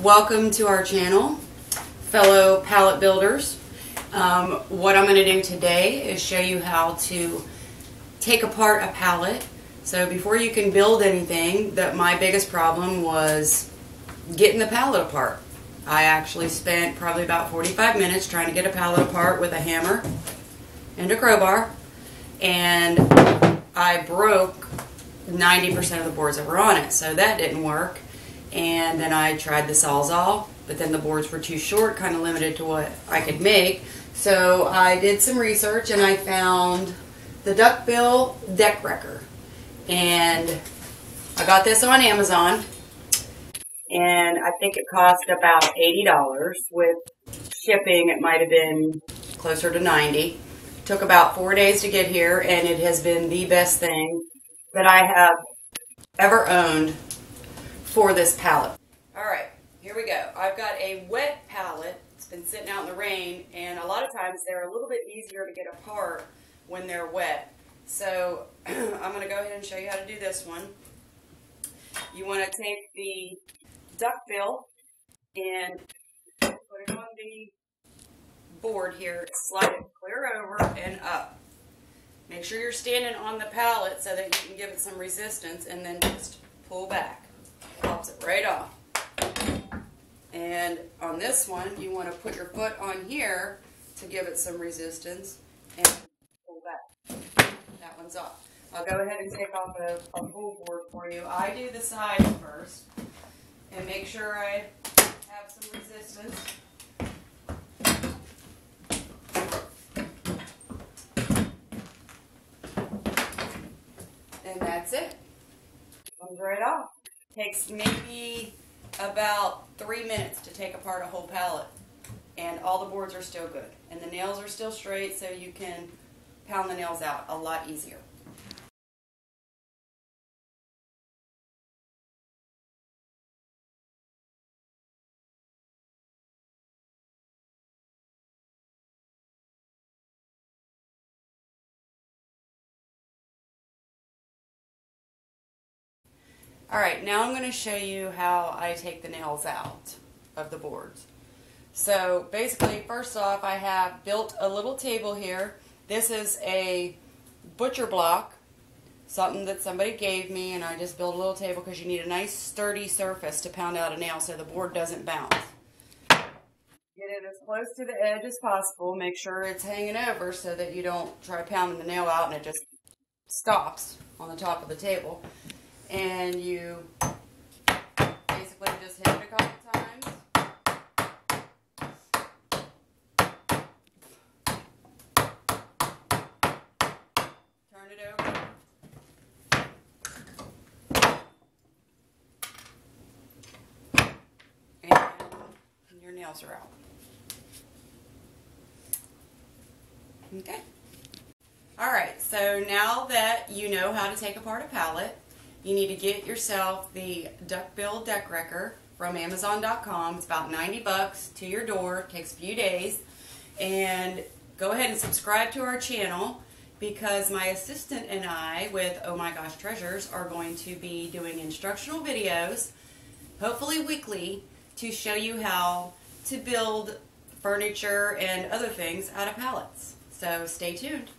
Welcome to our channel, fellow pallet builders. What I'm going to do today is show you how to take apart a pallet. So before you can build anything, my biggest problem was getting the pallet apart. I actually spent probably about 45 minutes trying to get a pallet apart with a hammer and a crowbar, and I broke 90% of the boards that were on it, so that didn't work. And then I tried the Sawzall, but then the boards were too short, kind of limited to what I could make. So I did some research and I found the duckbill deck wrecker. And I got this on Amazon, and I think it cost about $80. With shipping, it might have been closer to $90. Took about 4 days to get here, and it has been the best thing that I have ever owned for this pallet. Alright, here we go. I've got a wet pallet. It's been sitting out in the rain, and a lot of times they're a little bit easier to get apart when they're wet. So I'm going to go ahead and show you how to do this one. You want to take the duckbill and put it on the board here, slide it clear over and up. Make sure you're standing on the pallet so that you can give it some resistance, and then just pull back. Pops it right off. And on this one, you want to put your foot on here to give it some resistance and pull back. That one's off. I'll go ahead and take off a full board for you. I do the sides first and make sure I have some resistance. And that's it. Comes right off. Takes maybe about 3 minutes to take apart a whole pallet, and all the boards are still good, and the nails are still straight, so you can pound the nails out a lot easier. Alright, now I'm going to show you how I take the nails out of the boards. So basically, first off, I have built a little table here. This is a butcher block, something that somebody gave me, and I just built a little table because you need a nice sturdy surface to pound out a nail so the board doesn't bounce. Get it as close to the edge as possible. Make sure it's hanging over so that you don't try pounding the nail out and it just stops on the top of the table. And you basically just hit it a couple times. Turn it over. And your nails are out. Okay. Alright, so now that you know how to take apart a pallet, you need to get yourself the duckbill deck wrecker from Amazon.com. It's about 90 bucks to your door. It takes a few days. And go ahead and subscribe to our channel, because my assistant and I with Oh My Gosh Treasures are going to be doing instructional videos, hopefully weekly, to show you how to build furniture and other things out of pallets. So stay tuned.